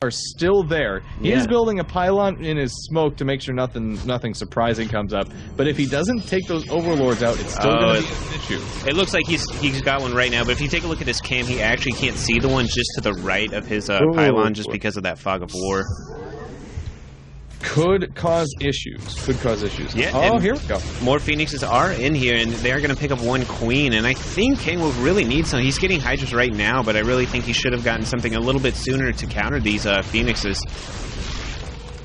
are still there. He is building a pylon in his smoke to make sure nothing surprising comes up. But if he doesn't take those overlords out, it's still going to be an issue. It looks like he's got one right now, but if you take a look at his cam, he actually can't see the one just to the right of his pylon just because of that fog of war. Could cause issues. Yeah. Oh, here we go. More Phoenixes are in here, and they're going to pick up one Queen, and I think Kangwook really needs some. He's getting Hydras right now, but I really think he should have gotten something a little bit sooner to counter these Phoenixes.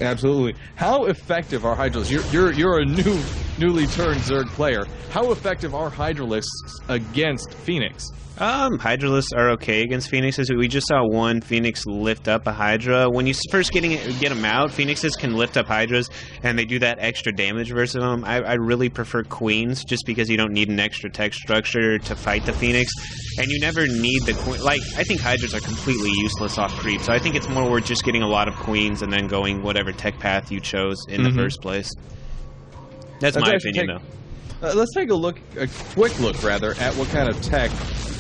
Absolutely. How effective are Hydralisks? You're a newly turned Zerg player. How effective are Hydralisks against Phoenix? Hydralisks are okay against Phoenixes. We just saw one Phoenix lift up a Hydra. When you first get them out, Phoenixes can lift up Hydras, and they do that extra damage versus them. I really prefer Queens, just because you don't need an extra tech structure to fight the Phoenix, and you never need the Queen. Like, I think Hydras are completely useless off creep, so I think it's more worth just getting a lot of Queens and then going whatever tech path you chose in the first place. That's my opinion, though. Let's take a quick look, at what kind of tech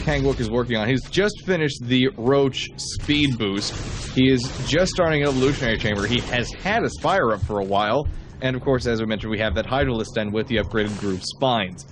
Kangwook is working on. He's just finished the Roach speed boost. He is just starting an evolutionary chamber. He has had a Spire up for a while, and of course, as we mentioned, we have that Hydralisk then with the upgraded groove spines.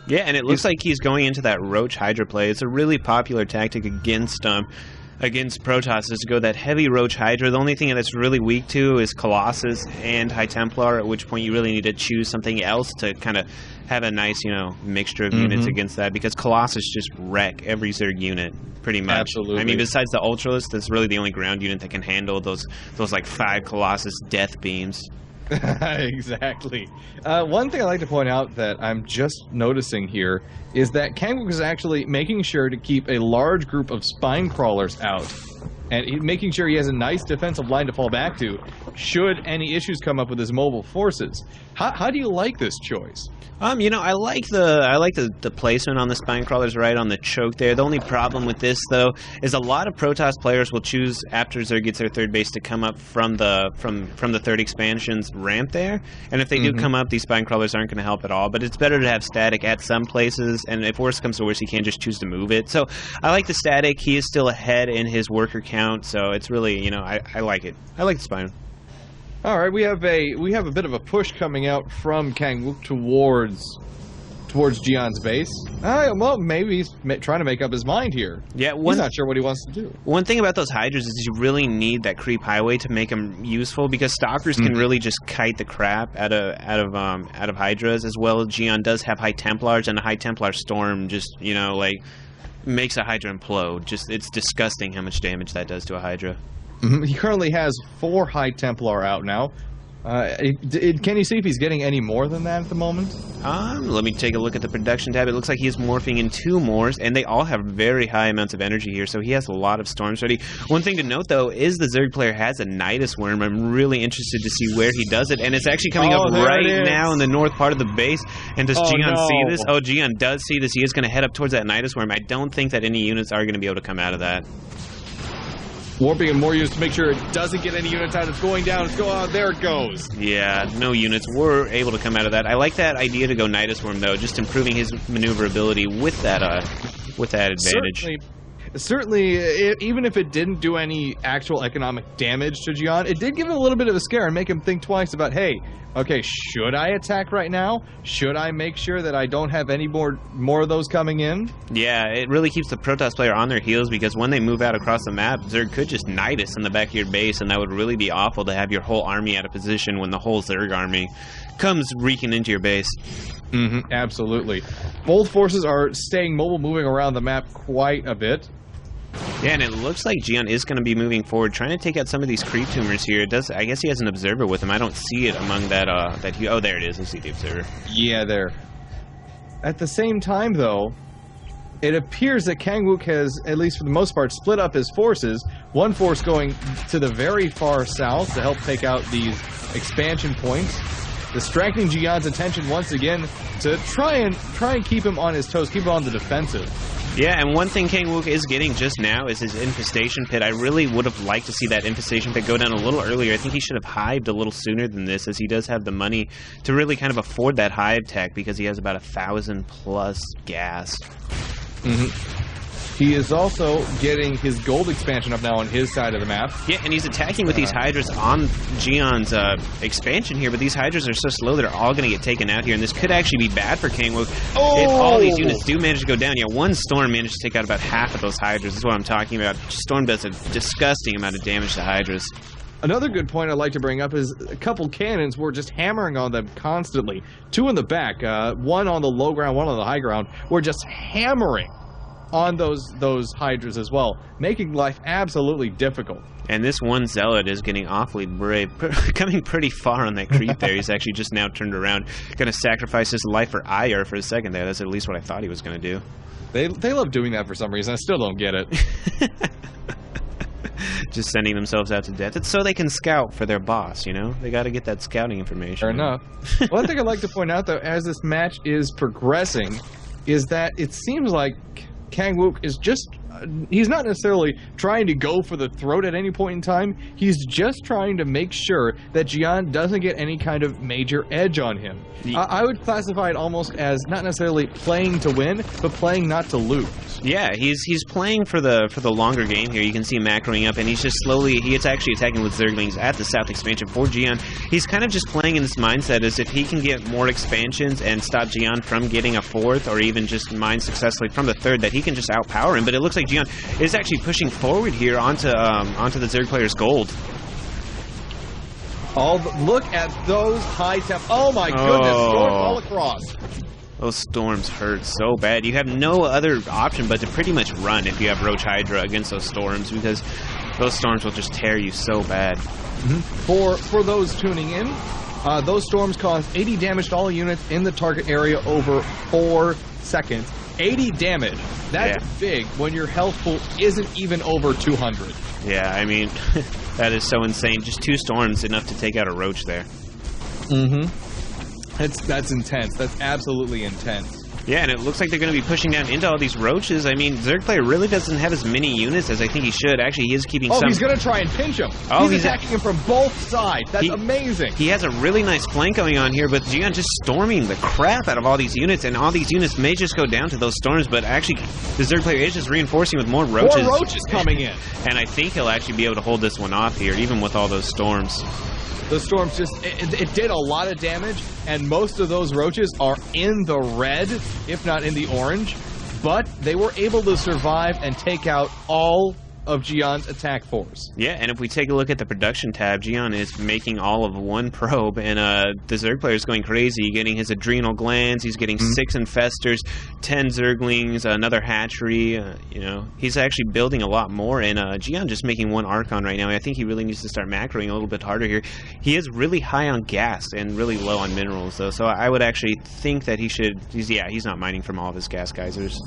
Yeah, and it looks like he's going into that Roach Hydra play. It's a really popular tactic against Protoss, is to go that heavy Roach Hydra. The only thing that's really weak to is Colossus and High Templar, at which point you really need to choose something else to kind of have a nice, mixture of units against that, because Colossus just wreck every Zerg unit, pretty much. Absolutely. I mean, besides the Ultralisk, that's really the only ground unit that can handle those like 5 Colossus death beams. Exactly. One thing I'd like to point out that I'm just noticing here is that Kangwook is actually making sure to keep a large group of spine crawlers out, and making sure he has a nice defensive line to fall back to should any issues come up with his mobile forces. How do you like this choice? I like the placement on the spine crawlers right on the choke there. The only problem with this, though, is a lot of Protoss players will choose, after Zerg gets their third base, to come up from the third expansion's ramp there. And if they do come up, these spine crawlers aren't going to help at all. But it's better to have static at some places, and if worse comes to worse, he can just choose to move it. So I like the static. He is still ahead in his worker count, so it's really, I like it. I like the spine. All right, we have a bit of a push coming out from Kangwook towards JiYan's base. Well, maybe he's trying to make up his mind here. Yeah, he's not sure what he wants to do. One thing about those Hydras is you really need that creep highway to make them useful, because Stalkers can really just kite the crap out of Hydras, as well as JiYan does have High Templars, and a High Templar Storm just makes a Hydra implode. It's disgusting how much damage that does to a Hydra. He currently has 4 High Templar out now. Can you see if he's getting any more than that at the moment? Let me take a look at the production tab. It looks like he's morphing in 2 more, and they all have very high amounts of energy here, so he has a lot of storms ready. One thing to note, though, is the Zerg player has a Nidus Worm. I'm really interested to see where he does it, and it's actually coming up right now in the north part of the base. And does JiYan see this? Oh, JiYan does see this. He is going to head up towards that Nidus Worm. I don't think that any units are going to be able to come out of that. Warping and more units to make sure it doesn't get any units out. It's going down. It's going out. There it goes. Yeah, no units were able to come out of that. I like that idea to go Nidus Worm, though, just improving his maneuverability with that advantage. Certainly, even if it didn't do any actual economic damage to JiYan, it did give him a little bit of a scare and make him think twice about, hey, okay, should I attack right now? Should I make sure that I don't have any more of those coming in? Yeah, it really keeps the Protoss player on their heels, because when they move out across the map, Zerg could just Nidus in the back of your base, and that would really be awful to have your whole army out of position when the whole Zerg army comes reeking into your base. Absolutely. Both forces are staying mobile, moving around the map quite a bit. Yeah, and it looks like JiYan is going to be moving forward, trying to take out some of these creep tumors here. I guess he has an observer with him. I don't see it among that. Oh, there it is. I see the observer. Yeah, there. At the same time, though, it appears that Kangwook has, at least for the most part, split up his forces. One force going to the very far south to help take out these expansion points, distracting JiYan's attention once again to try and keep him on his toes, keep him on the defensive. Yeah, and one thing Kangwook is getting just now is his infestation pit. I really would have liked to see that infestation pit go down a little earlier. I think he should have hived a little sooner than this, as he does have the money to really kind of afford that hive tech, because he has about 1,000 plus gas. He is also getting his gold expansion up now on his side of the map. Yeah, and he's attacking with these Hydras on JiYan's expansion here, but these Hydras are so slow they're all going to get taken out here, and this could actually be bad for Kangwook if all these units do manage to go down. Yeah, one Storm managed to take out about half of those Hydras. This is what I'm talking about. Storm does a disgusting amount of damage to Hydras. Another good point I'd like to bring up is a couple cannons were just hammering on them constantly. Two in the back, one on the low ground, one on the high ground, were just hammering on those Hydras as well, making life absolutely difficult. And this one Zealot is getting awfully brave, coming pretty far on that creep there. He's actually just now turned around, going to sacrifice his life for Ire for a second there. That's at least what I thought he was going to do. They love doing that for some reason. I still don't get it. Just sending themselves out to death. It's so they can scout for their boss, you know? They got to get that scouting information. Fair enough. One thing I'd like to point out, though, as this match is progressing, is that it seems like Kangwook is just... he's not necessarily trying to go for the throat at any point in time. He's just trying to make sure that JiYan doesn't get any kind of major edge on him. I would classify it almost as not necessarily playing to win, but playing not to lose. Yeah, he's playing for the longer game here. You can see macroing up, and he's just slowly... He's actually attacking with Zerglings at the south expansion for JiYan. He's kind of just playing in this mindset as if he can get more expansions and stop JiYan from getting a fourth, or even just mine successfully from the third, that he can just outpower him. But it looks like JiYan is actually pushing forward here onto the Zerg player's gold. Look at those high temp. Oh my goodness, storm all across. Those storms hurt so bad. You have no other option but to pretty much run if you have Roach Hydra against those storms, because those storms will just tear you so bad. For those tuning in, those storms cause 80 damage to all units in the target area over 4 seconds. 80 damage. That's big when your health pool isn't even over 200. Yeah, I mean, that is so insane. Just 2 storms enough to take out a Roach there. That's intense. That's absolutely intense. Yeah, and it looks like they're going to be pushing down into all these Roaches. I mean, Zerg player really doesn't have as many units as I think he should. Actually, he is keeping some... he's going to try and pinch him. He's attacking him from both sides. That's amazing. He has a really nice flank going on here, but JiYan just storming the crap out of all these units, and all these units may just go down to those storms, but actually, the Zerg player is just reinforcing with more Roaches. More Roaches coming in. And I think he'll actually be able to hold this one off here, even with all those storms. The storms just, it did a lot of damage, and most of those Roaches are in the red, if not in the orange, but they were able to survive and take out all of JiYan's attack force. Yeah, and if we take a look at the production tab, JiYan is making all of 1 probe, and the Zerg player is going crazy, getting his adrenal glands, he's getting 6 infestors, 10 Zerglings, another hatchery, you know, he's actually building a lot more, and JiYan just making 1 Archon right now. I think he really needs to start macroing a little bit harder here. He is really high on gas and really low on minerals, though, so I would actually think that he should, he's not mining from all of his gas geysers.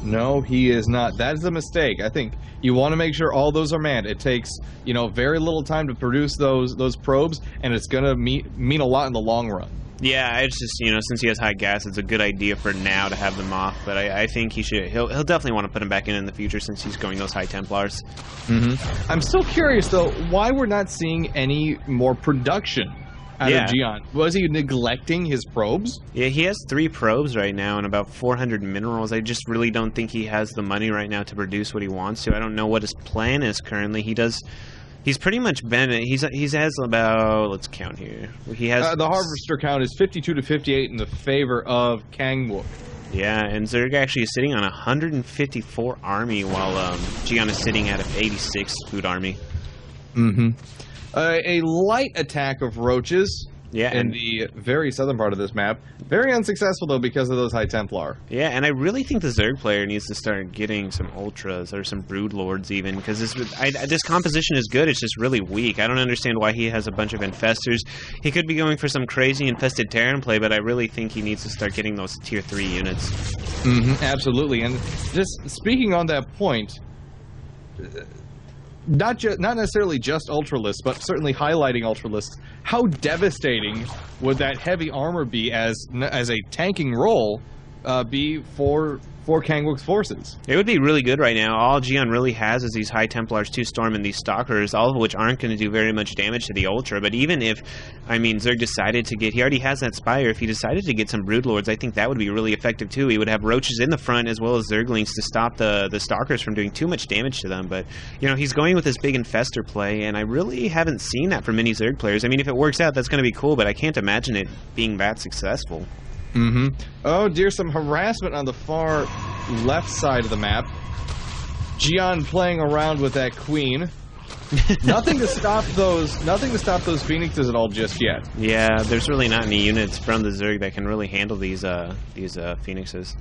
No, he is not. That is a mistake. I think you want to make sure all those are manned. It takes, you know, very little time to produce those probes, and it's going to mean a lot in the long run. Yeah, it's just, you know, since he has high gas, it's a good idea for now to have them off. But I think he'll definitely want to put him back in the future since he's going those high Templars. I'm still curious, though, why we're not seeing any more production out of JiYan. Was he neglecting his probes? Yeah, he has 3 probes right now and about 400 minerals. I just really don't think he has the money right now to produce what he wants to. I don't know what his plan is currently. He's pretty much been... He has about... Let's count here. He has... the Harvester count is 52 to 58 in the favor of Kangwook. Yeah, and Zerg actually is sitting on 154 army while JiYan is sitting at an 86 food army. A light attack of Roaches in the very southern part of this map. Very unsuccessful, though, because of those High Templar. Yeah, and I really think the Zerg player needs to start getting some Ultras or some Brood Lords, even, because this composition is good, it's just really weak. I don't understand why he has a bunch of Infestors. He could be going for some crazy Infested Terran play, but I really think he needs to start getting those Tier 3 units. Absolutely, and just speaking on that point... Not necessarily just ultralisks, but certainly highlighting ultralisks. How devastating would that heavy armor be as a tanking role be for Kangwook's forces. It would be really good right now. All JiYan really has is these High Templars, 2 Storm, and these Stalkers, all of which aren't going to do very much damage to the Ultra. But even if, I mean, Zerg decided to get, he already has that Spire, if he decided to get some Broodlords, I think that would be really effective too. He would have Roaches in the front as well as Zerglings to stop the Stalkers from doing too much damage to them. But, you know, he's going with this big Infestor play, and I really haven't seen that from many Zerg players. I mean, if it works out, that's going to be cool, but I can't imagine it being that successful. Oh dear, some harassment on the far left side of the map. JiYan playing around with that queen. Nothing to stop those phoenixes at all just yet. Yeah, there's really not any units from the Zerg that can really handle these phoenixes.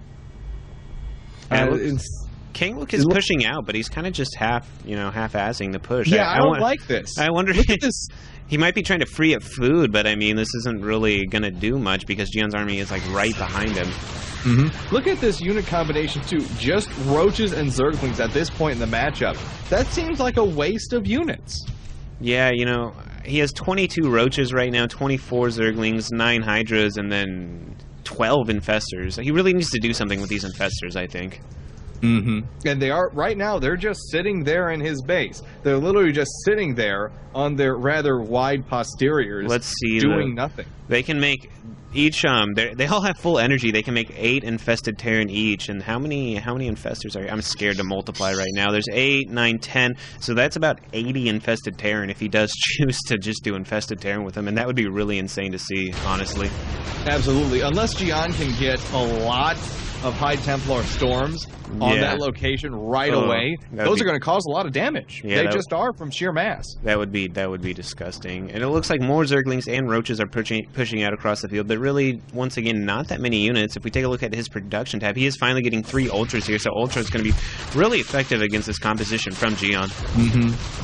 Kangwook is pushing out, but he's kind of just half-assing the push. Yeah, I don't like this. I wonder Look at this. He might be trying to free up food, but I mean, this isn't really going to do much because JiYan's army is like right behind him. Look at this unit combination too. Just Roaches and Zerglings at this point in the matchup. That seems like a waste of units. Yeah, you know, he has 22 Roaches right now, 24 Zerglings, 9 Hydras, and then 12 Infestors. He really needs to do something with these Infestors, I think. And they are, right now, they're just sitting there in his base. They're literally just sitting there on their rather wide posteriors. Let's see, doing nothing. They can make each, they all have full energy. They can make 8 infested Terran each. And how many Infestors are, I'm scared to multiply right now. There's 8, 9, 10. So that's about 80 infested Terran if he does choose to just do infested Terran with them. And that would be really insane to see, honestly. Absolutely. Unless JiYan can get a lot of High Templar Storms on that location right away, those are going to cause a lot of damage. Yeah, they just are from sheer mass. That would be disgusting. And it looks like more Zerglings and Roaches are pushing out across the field, but really, once again, not that many units. If we take a look at his production tab, he is finally getting 3 Ultras here, so Ultra is going to be really effective against this composition from JiYan.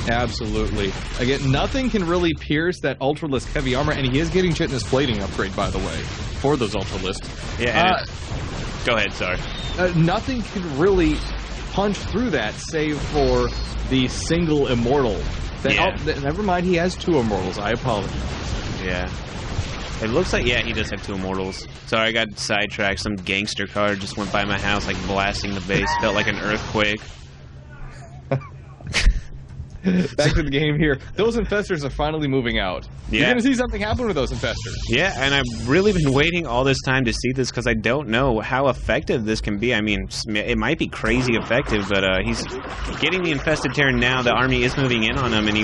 Absolutely. Again, nothing can really pierce that Ultralisk heavy armor, and he is getting Chitinous Plating upgrade, by the way, for those Ultralisks. Yeah. Go ahead, sorry. Nothing can really punch through that, save for the single Immortal. Never mind, he has 2 Immortals. I apologize. Yeah. It looks like, he does have 2 Immortals. Sorry, I got sidetracked. Some gangster car just went by my house, like blasting the base. Felt like an earthquake. Back to the game here. Those Infestors are finally moving out. You're going to see something happen with those Infestors. Yeah, and I've really been waiting all this time to see this because I don't know how effective this can be. I mean, it might be crazy effective, but he's getting the Infested Terran now. The army is moving in on him, and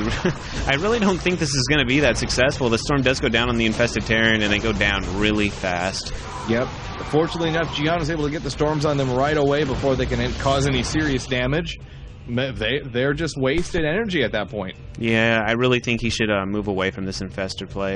I really don't think this is going to be that successful. The Storm does go down on the Infested Terran, and they go down really fast. Yep. Fortunately enough, JiYan is able to get the Storms on them right away before they can cause any serious damage. They're just wasted energy at that point. Yeah, I really think he should move away from this Infestor play.